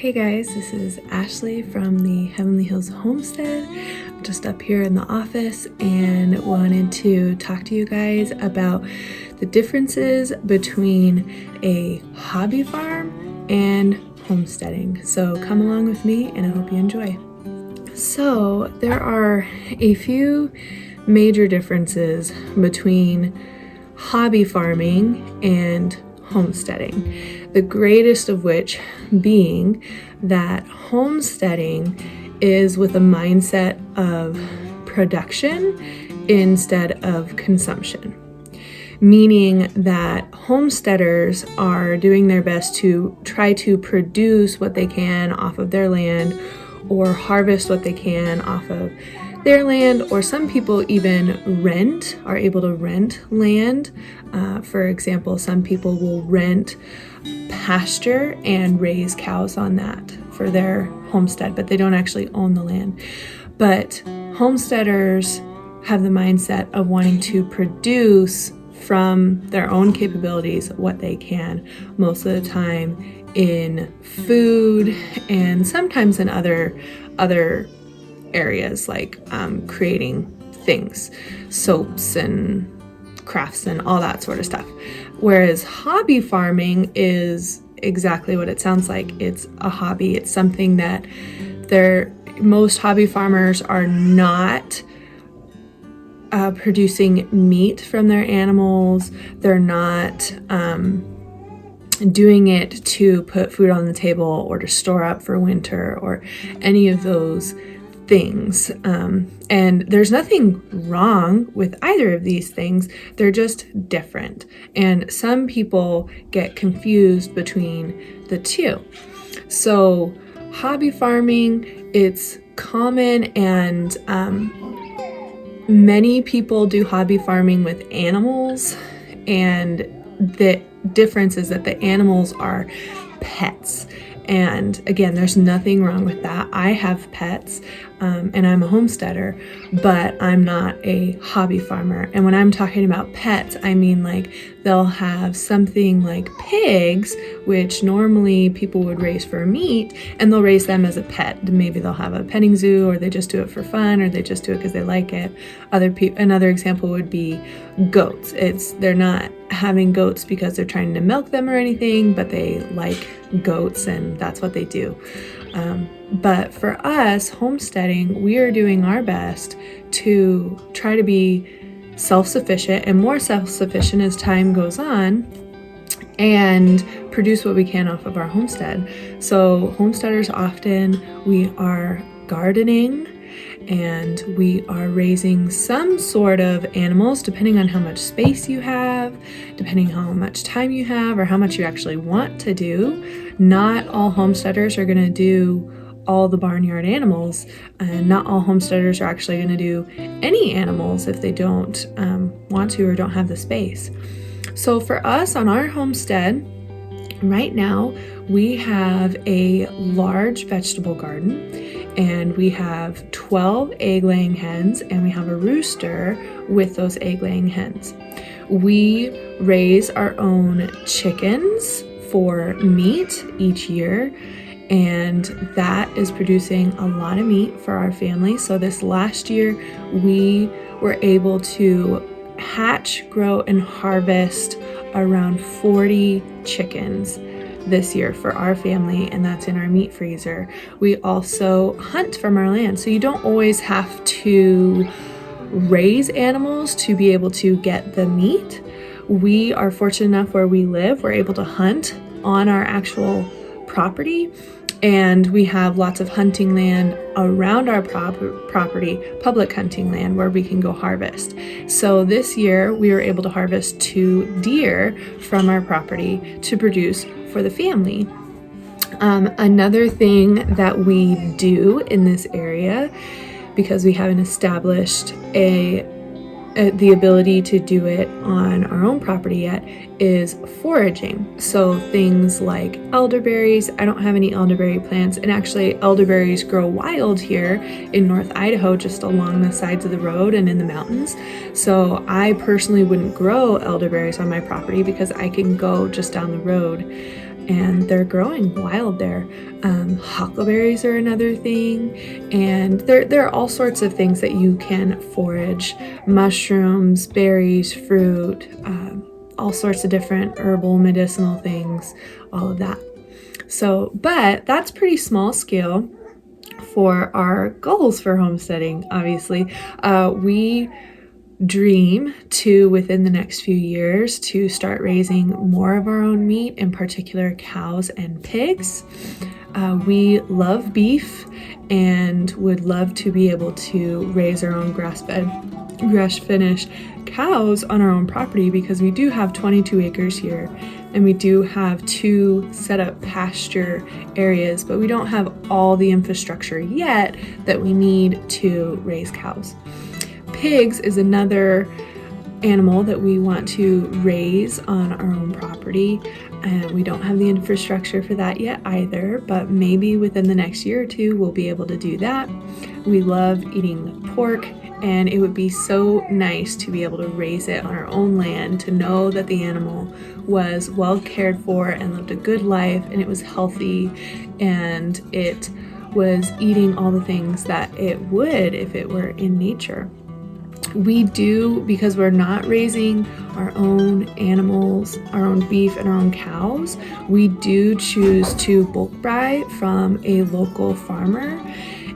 Hey guys, this is Ashley from the Heavenly Hills Homestead. I'm just up here in the office and wanted to talk to you guys about the differences between a hobby farm and homesteading. So come along with me and I hope you enjoy. So there are a few major differences between hobby farming and homesteading, the greatest of which being that homesteading is with a mindset of production instead of consumption, meaning that homesteaders are doing their best to try to produce what they can off of their land or harvest what they can off of their land, or some people even are able to rent land. For example, some people will rent pasture and raise cows on that for their homestead, but they don't actually own the land. But homesteaders have the mindset of wanting to produce from their own capabilities what they can, most of the time in food and sometimes in other areas like creating things, soaps and crafts and all that sort of stuff. Whereas hobby farming is exactly what it sounds like. It's a hobby. It's something that most hobby farmers are not producing meat from their animals. They're not doing it to put food on the table or to store up for winter or any of those things. And there's nothing wrong with either of these things. They're just different. And some people get confused between the two. So hobby farming, it's common, and many people do hobby farming with animals, and the difference is that the animals are pets. And again, there's nothing wrong with that. I have pets, and I'm a homesteader, but I'm not a hobby farmer. And when I'm talking about pets, I mean like they'll have something like pigs, which normally people would raise for meat, and they'll raise them as a pet. Maybe they'll have a petting zoo, or they just do it for fun, or they just do it because they like it. Another example would be goats. They're not having goats because they're trying to milk them or anything, but they like goats and that's what they do. But for us, homesteading, we are doing our best to try to be self-sufficient and more self-sufficient as time goes on, and produce what we can off of our homestead. So homesteaders often, we are gardening and we are raising some sort of animals depending on how much space you have, depending how much time you have, or how much you actually want to do. Not all homesteaders are going to do all the barnyard animals, and not all homesteaders are actually going to do any animals if they don't want to or don't have the space. So for us on our homestead, right now we have a large vegetable garden, and we have 12 egg-laying hens, and we have a rooster with those egg-laying hens. We raise our own chickens for meat each year, and that is producing a lot of meat for our family. So this last year, we were able to hatch, grow, and harvest around 40 chickens this year for our family, and that's in our meat freezer. We also hunt from our land, so you don't always have to raise animals to be able to get the meat. We are fortunate enough where we live, we're able to hunt on our actual property, and we have lots of hunting land around our property, public hunting land, where we can go harvest. So this year we were able to harvest 2 deer from our property to produce for the family. Another thing that we do in this area, because we haven't established the ability to do it on our own property yet, is foraging. So things like elderberries. I don't have any elderberry plants, and actually elderberries grow wild here in North Idaho, just along the sides of the road and in the mountains. So I personally wouldn't grow elderberries on my property because I can go just down the road and they're growing wild there. Huckleberries are another thing, and there are all sorts of things that you can forage: mushrooms, berries, fruit, all sorts of different herbal medicinal things, all of that. So, but that's pretty small scale for our goals for homesteading. Obviously, we dream to, within the next few years, to start raising more of our own meat, in particular cows and pigs. We love beef and would love to be able to raise our own grass-finished cows on our own property, because we do have 22 acres here and we do have 2 set up pasture areas, but we don't have all the infrastructure yet that we need to raise cows. Pigs is another animal that we want to raise on our own property, and we don't have the infrastructure for that yet either, but maybe within the next year or 2 we'll be able to do that. We love eating pork, and it would be so nice to be able to raise it on our own land, to know that the animal was well cared for and lived a good life, and it was healthy, and it was eating all the things that it would if it were in nature. We do, because we're not raising our own animals, our own beef and our own cows, we do choose to bulk buy from a local farmer.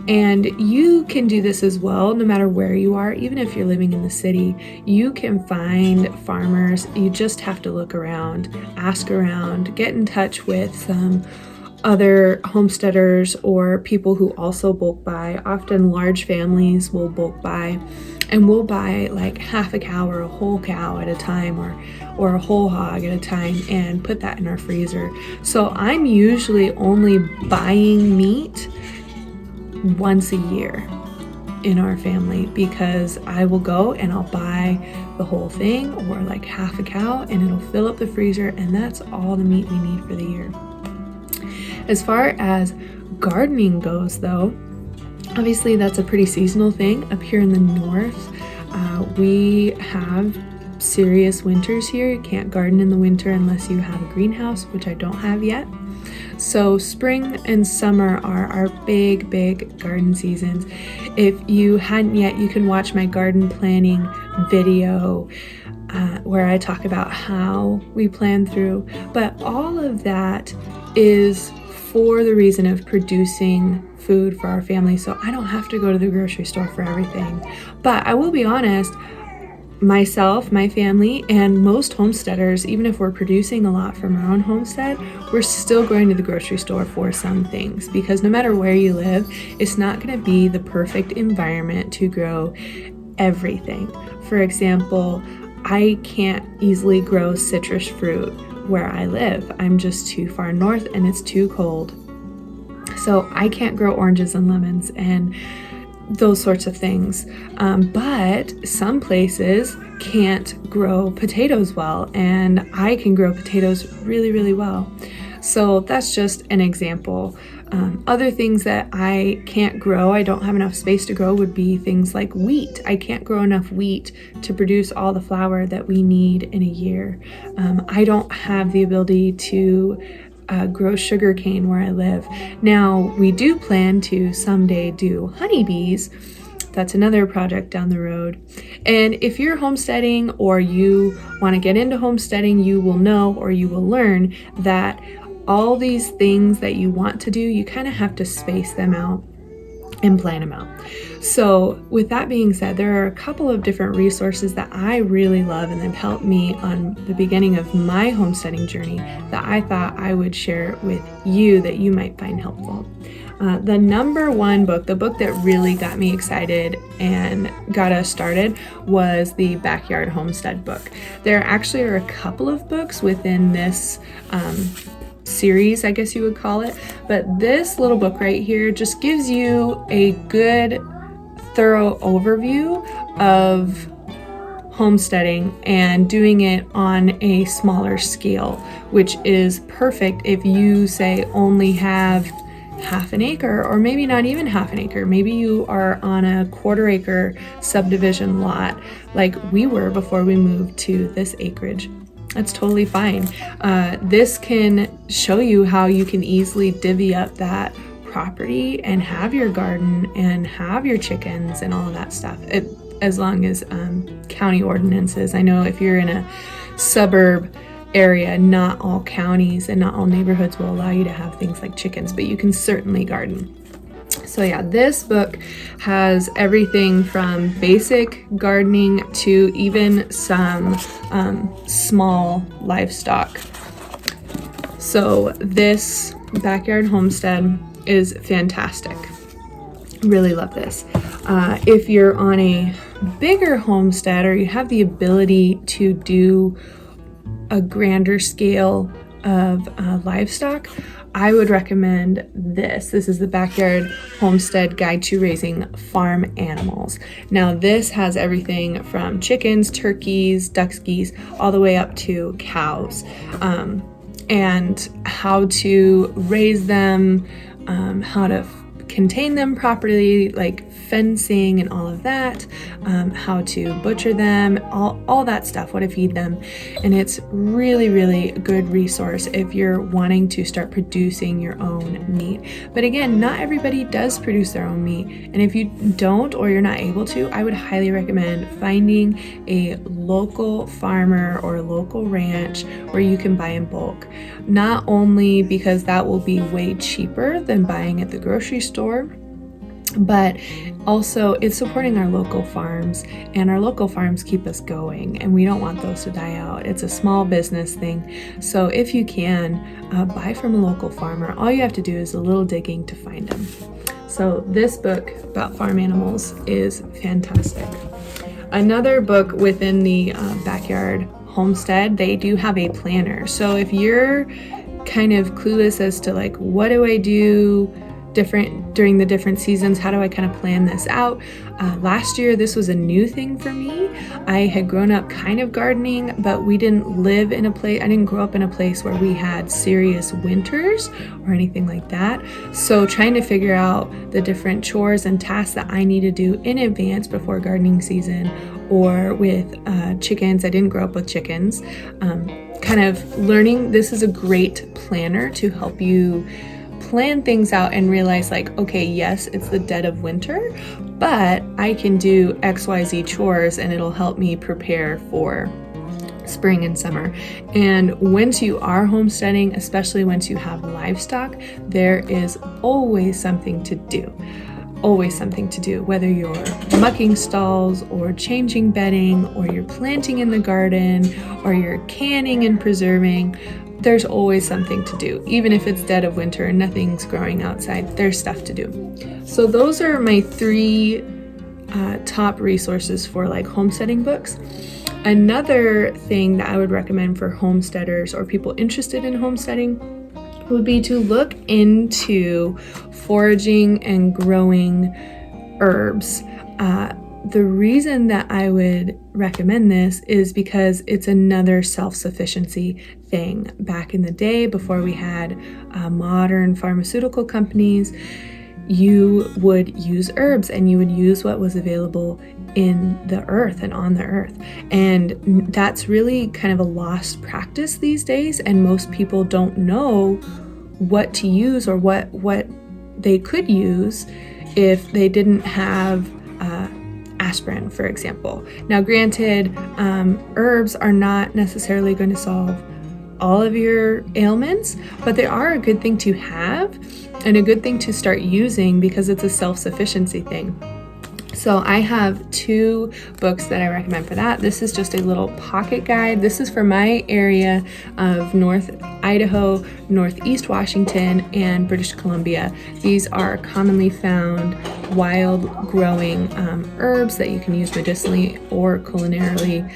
And you can do this as well, no matter where you are. Even if you're living in the city, you can find farmers. You just have to look around, ask around, get in touch with some other homesteaders or people who also bulk buy. Often large families will bulk buy, and we'll buy like half a cow or a whole cow at a time, or a whole hog at a time, and put that in our freezer. So I'm usually only buying meat once a year in our family, because I will go and I'll buy the whole thing, or like half a cow, and it'll fill up the freezer, and that's all the meat we need for the year. As far as gardening goes though, obviously that's a pretty seasonal thing. Up here in the north, we have serious winters here. You can't garden in the winter unless you have a greenhouse, which I don't have yet. So spring and summer are our big garden seasons. If you hadn't yet, you can watch my garden planning video where I talk about how we plan through. But all of that is for the reason of producing food for our family, so I don't have to go to the grocery store for everything. But I will be honest, myself, my family, and most homesteaders, even if we're producing a lot from our own homestead, we're still going to the grocery store for some things, because no matter where you live, it's not going to be the perfect environment to grow everything. For example, I can't easily grow citrus fruit where I live. I'm just too far north and it's too cold. So I can't grow oranges and lemons and those sorts of things. But some places can't grow potatoes well, and I can grow potatoes really well. So that's just an example. Other things that I can't grow, I don't have enough space to grow, would be things like wheat. I can't grow enough wheat to produce all the flour that we need in a year. I don't have the ability to grow sugarcane where I live. Now, we do plan to someday do honeybees. That's another project down the road. And if you're homesteading or you want to get into homesteading, you will know, or you will learn, that all these things that you want to do, you kind of have to space them out and plan them out. So with that being said, there are a couple of different resources that I really love and have helped me on the beginning of my homesteading journey that I thought I would share with you that you might find helpful. The number one book, the book that really got me excited and got us started, was the Backyard Homestead book. There actually are a couple of books within this series, I guess you would call it, but this little book right here just gives you a good, thorough overview of homesteading and doing it on a smaller scale, which is perfect if you say only have half an acre, or maybe not even half an acre. Maybe you are on a 1/4 acre subdivision lot like we were before we moved to this acreage. That's totally fine. This can show you how you can easily divvy up that property and have your garden and have your chickens and all of that stuff, as long as county ordinances. I know if you're in a suburb area, not all counties and not all neighborhoods will allow you to have things like chickens, but you can certainly garden. So yeah, this book has everything from basic gardening to even some small livestock. So this Backyard Homestead is fantastic. Really love this. If you're on a bigger homestead or you have the ability to do a grander scale of livestock, I would recommend this. This is the Backyard Homestead Guide to Raising Farm Animals. Now this has everything from chickens, turkeys, ducks, geese, all the way up to cows, and how to raise them, how to contain them properly, like fencing and all of that, how to butcher them, all that stuff, what to feed them. And it's really a good resource if you're wanting to start producing your own meat. But again, not everybody does produce their own meat, and if you don't or you're not able to, I would highly recommend finding a local farmer or a local ranch where you can buy in bulk. Not only because that will be way cheaper than buying at the grocery store, but also it's supporting our local farms, and our local farms keep us going, and we don't want those to die out. It's a small business thing. So if you can, buy from a local farmer. All you have to do is a little digging to find them. So this book about farm animals is fantastic. Another book within the Backyard Homestead, they do have a planner. So if you're kind of clueless as to like, what do I do different during the different seasons, how do I kind of plan this out? Last year, this was a new thing for me. I had grown up kind of gardening, but we didn't live in a place, I didn't grow up in a place where we had serious winters or anything like that. So trying to figure out the different chores and tasks that I need to do in advance before gardening season, or with chickens, I didn't grow up with chickens, kind of learning. This is a great planner to help you plan things out and realize like, okay, yes, it's the dead of winter, but I can do XYZ chores and it'll help me prepare for spring and summer. And once you are homesteading, especially once you have livestock, there is always something to do. Always something to do, whether you're mucking stalls or changing bedding, or you're planting in the garden, or you're canning and preserving. There's always something to do. Even if it's dead of winter and nothing's growing outside, there's stuff to do. So those are my three top resources for like homesteading books. Another thing that I would recommend for homesteaders or people interested in homesteading would be to look into foraging and growing herbs. The reason that I would recommend this is because it's another self-sufficiency thing. Back in the day, before we had modern pharmaceutical companies, you would use herbs and you would use what was available in the earth and on the earth. And that's really kind of a lost practice these days, and most people don't know what to use or what they could use if they didn't have aspirin, for example. Now, granted, herbs are not necessarily going to solve all of your ailments, but they are a good thing to have and a good thing to start using because it's a self-sufficiency thing. So I have two books that I recommend for that. This is just a little pocket guide. This is for my area of North Idaho, Northeast Washington, and British Columbia. These are commonly found wild growing herbs that you can use medicinally or culinarily,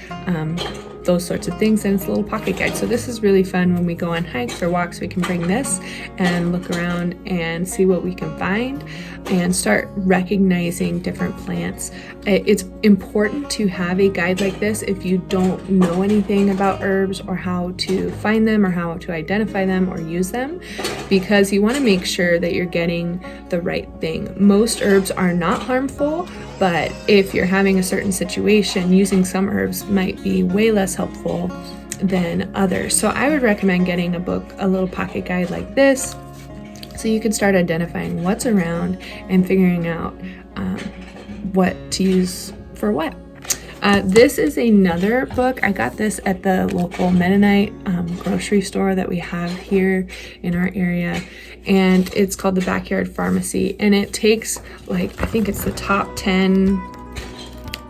those sorts of things, and it's a little pocket guide. So this is really fun when we go on hikes or walks. We can bring this and look around and see what we can find and start recognizing different plants. It's important to have a guide like this if you don't know anything about herbs or how to find them or how to identify them or use them, because you want to make sure that you're getting the right thing. Most herbs are not harmful, but if you're having a certain situation, using some herbs might be way less helpful than others. So I would recommend getting a book, a little pocket guide like this, so you can start identifying what's around and figuring out what to use for what. This is another book. I got this at the local Mennonite grocery store that we have here in our area, and it's called the Backyard Pharmacy, and it takes, like, I think it's the top 10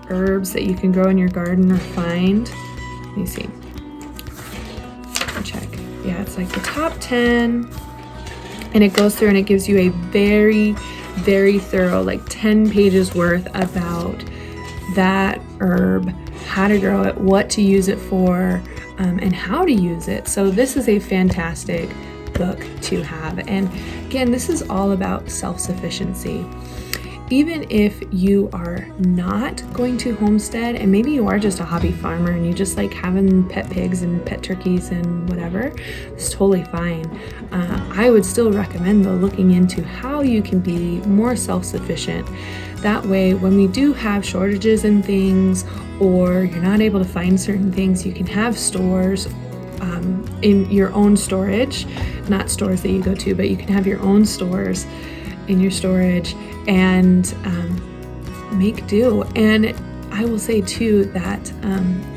herbs that you can grow in your garden or find. Let me see. Check. Yeah, it's like the top 10, and it goes through and it gives you a very, very thorough, like 10 pages worth about that herb, how to grow it, what to use it for, and how to use it. So this is a fantastic book to have. And again, this is all about self-sufficiency. Even if you are not going to homestead, and maybe you are just a hobby farmer and you just like having pet pigs and pet turkeys and whatever, it's totally fine. I would still recommend, though, looking into how you can be more self-sufficient. That way, when we do have shortages in things, or you're not able to find certain things, you can have stores in your own storage, not stores that you go to, but you can have your own stores in your storage and make do. And I will say too that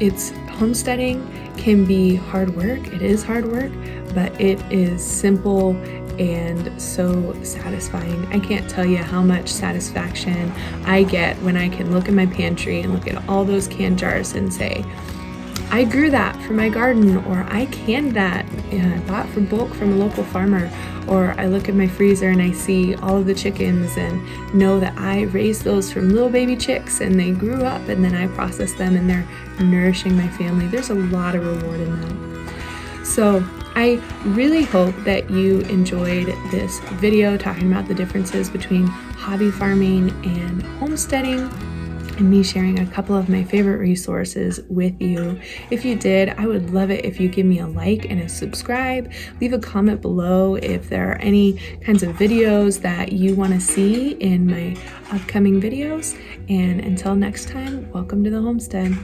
it's homesteading can be hard work. It is hard work, but it is simple and so satisfying. I can't tell you how much satisfaction I get when I can look in my pantry and look at all those canned jars and say, I grew that for my garden, or I canned that and I bought for bulk from a local farmer, or I look at my freezer and I see all of the chickens and know that I raised those from little baby chicks and they grew up and then I processed them and they're nourishing my family. There's a lot of reward in that. So I really hope that you enjoyed this video talking about the differences between hobby farming and homesteading, and me sharing a couple of my favorite resources with you. If you did, I would love it if you give me a like and a subscribe. Leave a comment below if there are any kinds of videos that you want to see in my upcoming videos. And until next time, welcome to the homestead.